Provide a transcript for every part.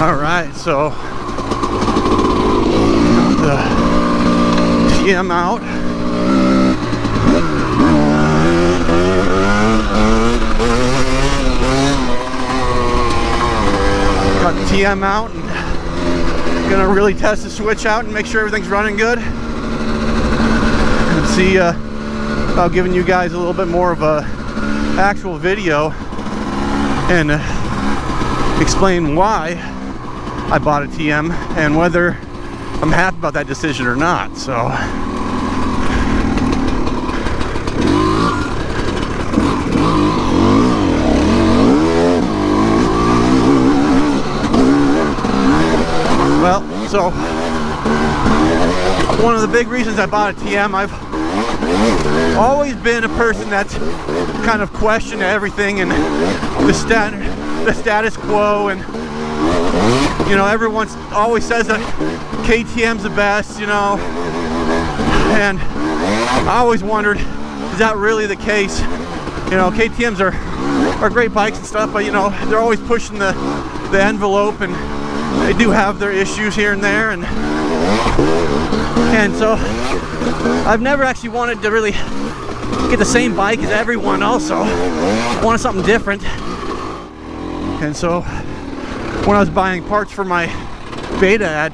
All right, so the TM out. Got the TM out and gonna really test the switch out and make sure everything's running good. And see about giving you guys a little bit more of a actual video and explain why I bought a TM and whether I'm happy about that decision or not. So so one of the big reasons I bought a TM, I've always been a person that's kind of questioned everything and the status quo, and you know, everyone always says that KTM's the best, you know, and I always wondered, is that really the case? You know, KTMs are great bikes and stuff, but you know, they're always pushing the envelope, and they do have their issues here and there, and so I've never actually wanted to really get the same bike as everyone. Also wanted something different, and so when I was buying parts for my Beta at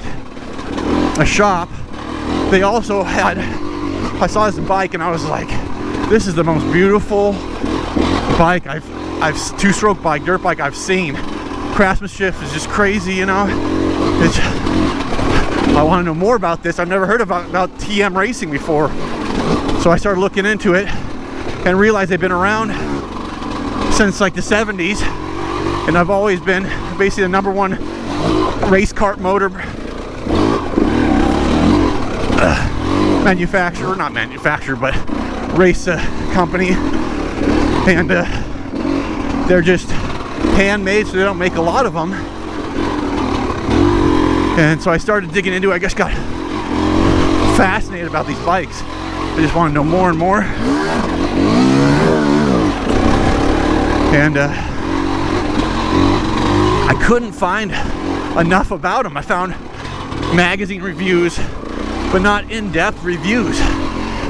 a shop, they also had, I saw this bike and I was like, this is the most beautiful bike I've two-stroke bike, dirt bike I've seen. Craftsmanship is just crazy, you know. I want to know more about this. I've never heard about TM racing before, so I started looking into it and realized they've been around since like the 70s, and I've always been basically the #1 race kart motor manufacturer, not manufacturer, but race company, and they're just handmade, so they don't make a lot of them. And so I started digging into it. I just got fascinated about these bikes. I just want to know more and more. And I couldn't find enough about them. I found magazine reviews, but not in-depth reviews.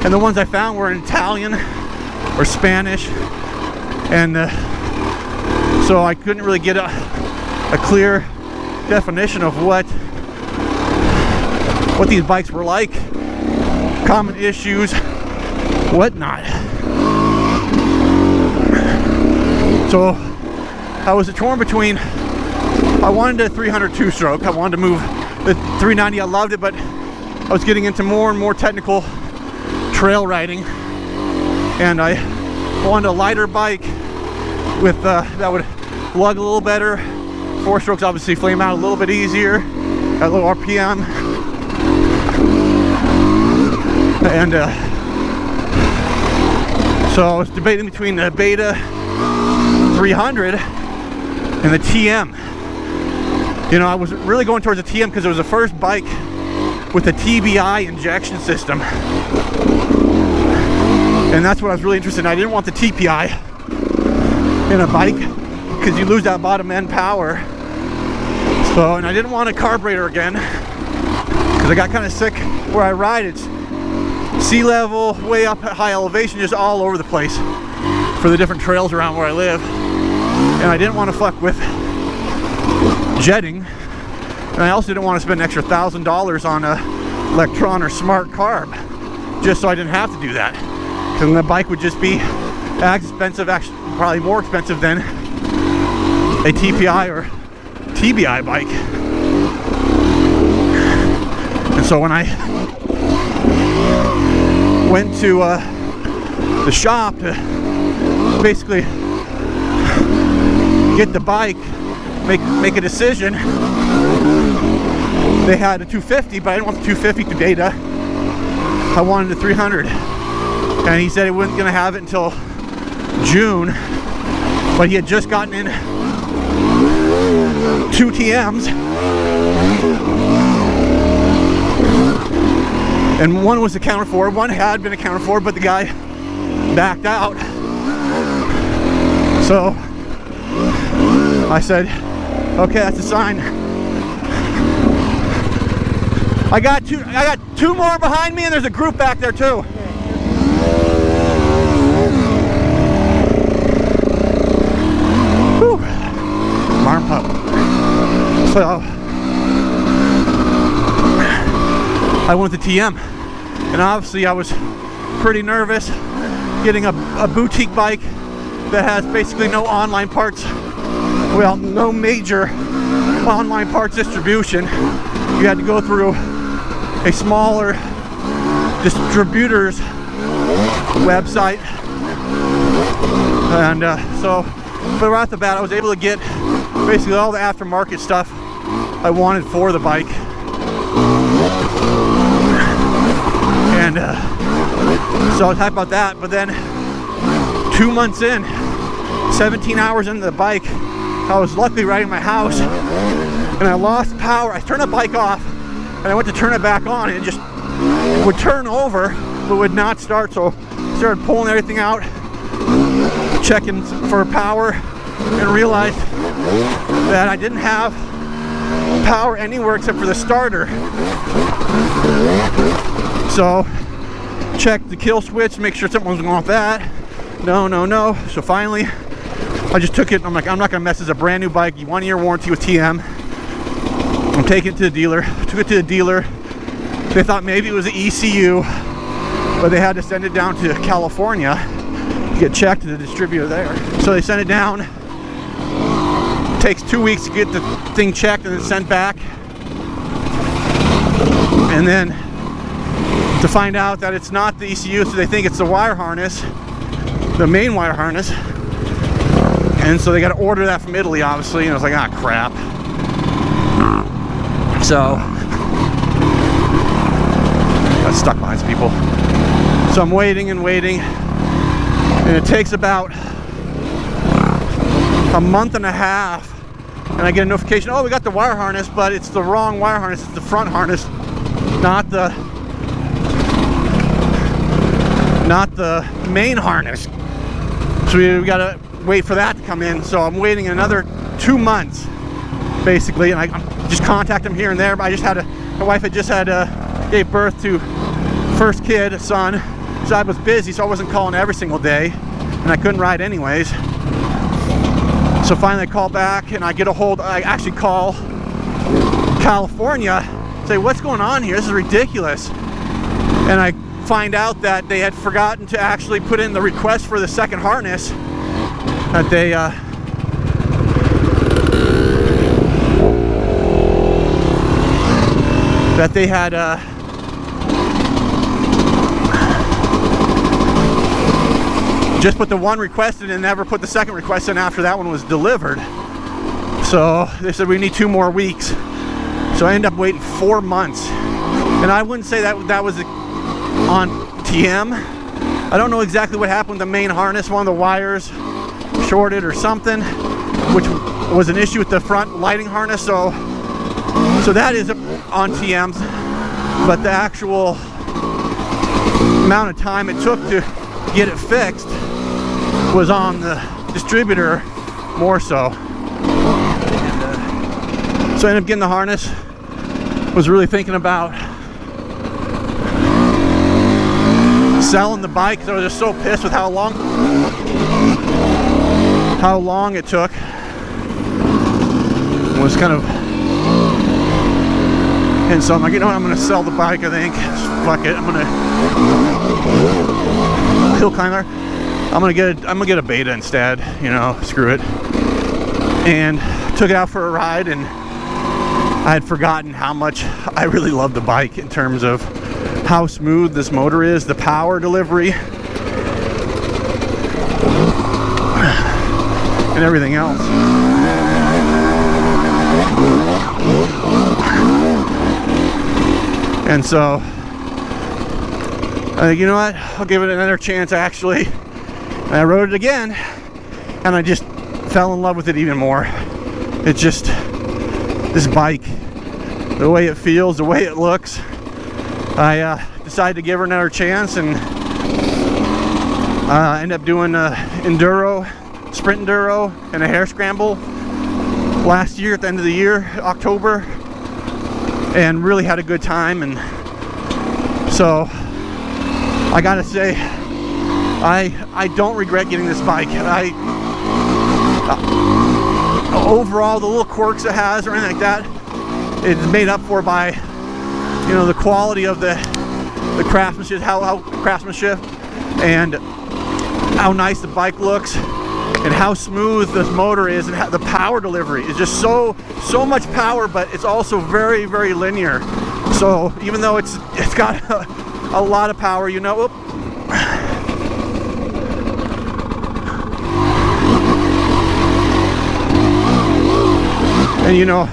And the ones I found were in Italian or Spanish. And so I couldn't really get a clear definition of what these bikes were like, common issues, whatnot. So I was torn between, I wanted a 300 two-stroke. I wanted to move the 390. I loved it, but I was getting into more and more technical trail riding, and I wanted a lighter bike with that would lug a little better. 4-strokes obviously flame out a little bit easier at low RPM, and so I was debating between the Beta 300 and the TM. You know, I was really going towards the TM because it was the first bike with a TBI injection system, and that's what I was really interested in. I didn't want the TPI in a bike because you lose that bottom end power. So, and I didn't want a carburetor again because I got kind of sick where I ride. It's sea level, way up at high elevation, just all over the place for the different trails around where I live. And I didn't want to fuck with jetting. And I also didn't want to spend an extra $1,000 on a Electron or Smart Carb just so I didn't have to do that. Because then the bike would just be as expensive, actually probably more expensive than a TPI or TBI bike. And so when I went to the shop to basically get the bike, make a decision, they had a 250, but I didn't want the 250 to Beta. I wanted the 300, and he said he wasn't going to have it until June, but he had just gotten in 2 TMs, and one was accounted for. One had been accounted for, but the guy backed out. So I said, okay, that's a sign I got two more behind me, and there's a group back there too. Whew. Marm pup. So I went to TM, and obviously I was pretty nervous getting a boutique bike that has basically no online parts. Well, no major online parts distribution. You had to go through a smaller distributor's website, and but right off the bat I was able to get basically all the aftermarket stuff I wanted for the bike. And so I was happy about that. But then 2 months in, 17 hours into the bike, I was luckily riding my house and I lost power. I turned the bike off and I went to turn it back on, and it just would turn over but would not start. So I started pulling everything out, checking for power, and realized that I didn't have power anywhere except for the starter. So checked the kill switch, make sure something was going on with that. No. So finally I just took it. I'm like, I'm not gonna mess this. A brand new bike, 1 year warranty with TM. I'm taking it to the dealer. Took it to the dealer. They thought maybe it was an ECU, but they had to send it down to California to get checked to the distributor there. So they sent it down. Takes 2 weeks to get the thing checked and then sent back. And then to find out that it's not the ECU, so they think it's the wire harness, the main wire harness. And so they got to order that from Italy, obviously. And I was like, ah, crap. So got stuck behind some people. So I'm waiting and waiting, and it takes about a month and a half, and I get a notification, oh, we got the wire harness, but it's the wrong wire harness. It's the front harness, not the main harness. So we gotta wait for that to come in. So I'm waiting another 2 months basically, and I just contact them here and there. But I just had my wife had just gave birth to first kid, a son, so I was busy, so I wasn't calling every single day, and I couldn't ride anyways. So finally I call back, and I actually call California, say, what's going on here? This is ridiculous. And I find out that they had forgotten to actually put in the request for the second harness, that they had just put the one request in and never put the second request in after that one was delivered. So they said we need 2 more weeks. So I ended up waiting 4 months. And I wouldn't say that was on TM. I don't know exactly what happened with the main harness. One of the wires shorted or something, which was an issue with the front lighting harness. So that is on TM's, but the actual amount of time it took to get it fixed was on the distributor more so. So I ended up getting the harness. Was really thinking about selling the bike because I was just so pissed with how long it took. It was kind of, and so I'm like, you know what, I'm gonna sell the bike. I think, fuck it, I'm gonna hill climber. I'm gonna get a Beta instead. You know, screw it. And took it out for a ride, and I had forgotten how much I really love the bike in terms of how smooth this motor is, the power delivery, and everything else. And so I think, you know what, I'll give it another chance. And I rode it again, and I just fell in love with it even more. It's just, this bike, the way it feels, the way it looks, I decided to give her another chance, and ended up doing sprint enduro and a hare scramble last year at the end of the year, October. and really had a good time. And so I gotta say, I don't regret getting this bike. Overall, the little quirks it has or anything like that, it's made up for by, you know, the quality of the craftsmanship, how craftsmanship, and how nice the bike looks, and how smooth this motor is, and how the power delivery is just so much power, but it's also very, very linear. So even though it's got a lot of power, you know. Whoop. And you know,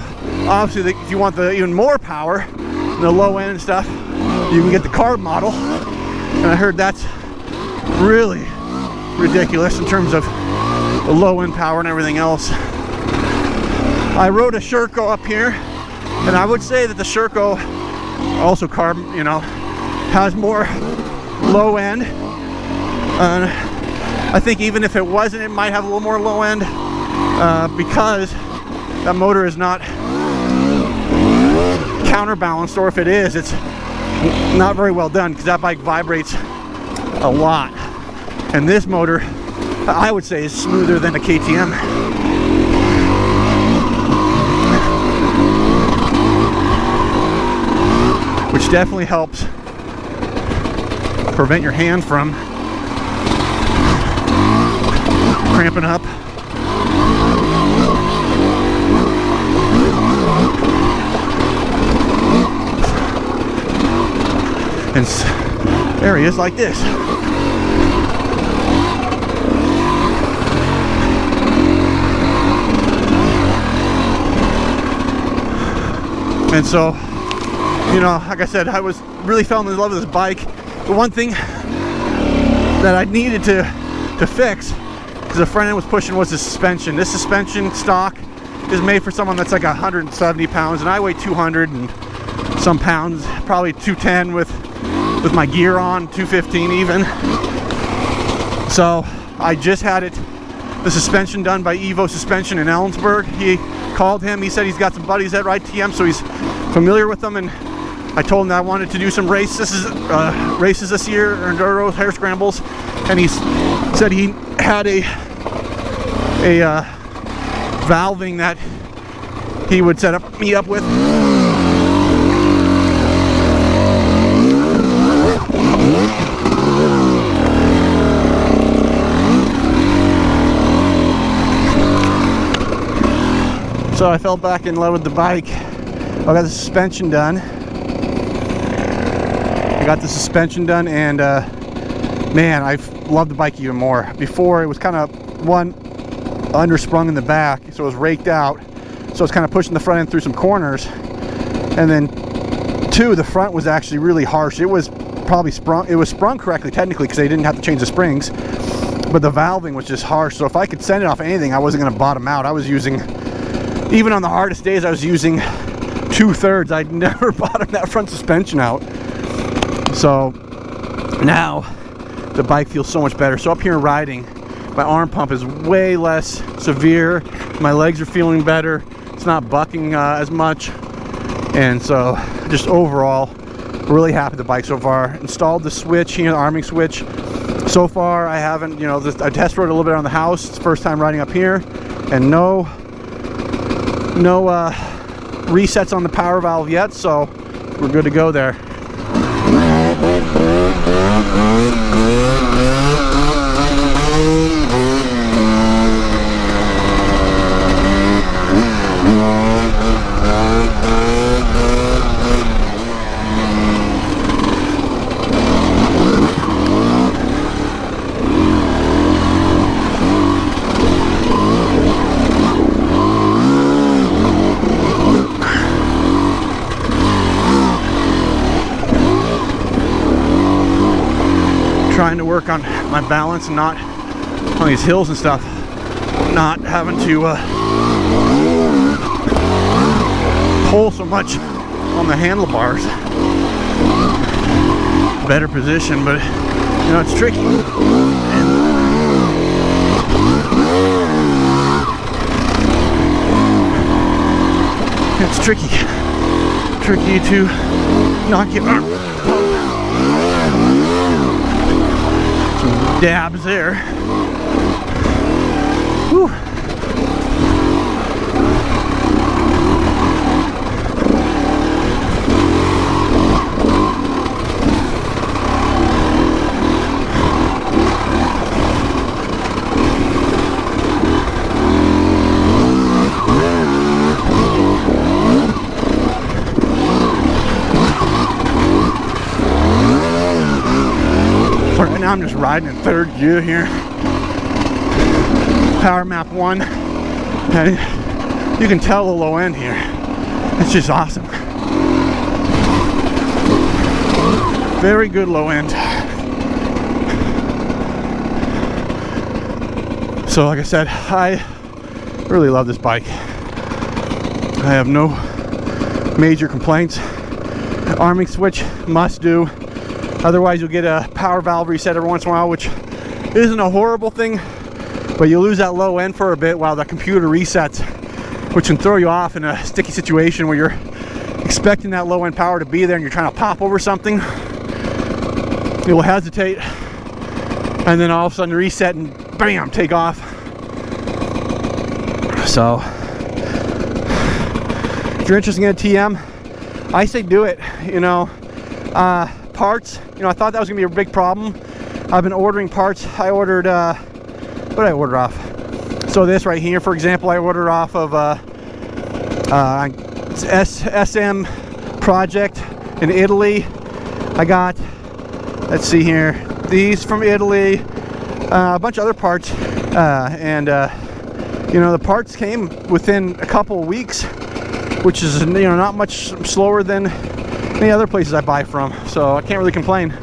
obviously, if you want the even more power, the low end and stuff, you can get the carb model. And I heard that's really ridiculous in terms of the low end power and everything else. I rode a Sherco up here, and I would say that the Sherco, also carb, you know, has more low end. I think even if it wasn't, it might have a little more low end because that motor is not counterbalanced, or if it is, it's not very well done, because that bike vibrates a lot. And this motor, I would say, is smoother than a KTM. Which definitely helps prevent your hand from cramping up. And areas like this. And so, you know, like I said, I was really fell in love with this bike. The one thing that I needed to fix, because a friend was pushing, was the suspension. This suspension stock is made for someone that's like 170 pounds, and I weigh 200 and some pounds, probably 210 with my gear on, 215 even. So I just had the suspension done by Evo Suspension in Ellensburg. He called him, he said he's got some buddies that ride TM, so he's familiar with them, and I told him that I wanted to do some races this year, or enduro hair scrambles, and he said he had a valving that he would set me up with. So I fell back in love with the bike. I got the suspension done. And man, I've loved the bike even more. Before, it was kind of, one, undersprung in the back, so it was raked out, so it's kind of pushing the front end through some corners. And then two, the front was actually really harsh. It was probably sprung correctly technically, because they didn't have to change the springs, but the valving was just harsh. So if I could send it off anything, I wasn't going to bottom out. I was using, even on the hardest days, I was using 2/3. I'd never bottom that front suspension out. So now the bike feels so much better. So up here riding, my arm pump is way less severe. My legs are feeling better. It's not bucking as much. And so just overall, really happy with the bike so far. Installed the switch here, the arming switch. So far, I haven't, you know, I test rode a little bit on the house. It's the first time riding up here, and no resets on the power valve yet, so we're good to go there. Trying to work on my balance and not on these hills and stuff, not having to pull so much on the handlebars. Better position, but you know, it's tricky. It's tricky tricky to knock your arm. Some dabs there. Whew. Right now I'm just riding in third gear here. Power map 1. And you can tell the low end here. It's just awesome. Very good low end. So like I said, I really love this bike. I have no major complaints. Arming switch, must do. Otherwise, you'll get a power valve reset every once in a while, which isn't a horrible thing, but you lose that low end for a bit while the computer resets, which can throw you off in a sticky situation where you're expecting that low end power to be there and you're trying to pop over something. It will hesitate, and then all of a sudden reset and bam, take off. So, if you're interested in a TM, I say do it. You know, parts, you know, I thought that was gonna be a big problem. I've been ordering parts. I ordered what did I order off? So this right here, for example, I ordered off of SM project in Italy. I got, let's see here, these from Italy, a bunch of other parts, and you know, the parts came within a couple of weeks, which is, you know, not much slower than any other places I buy from, so I can't really complain.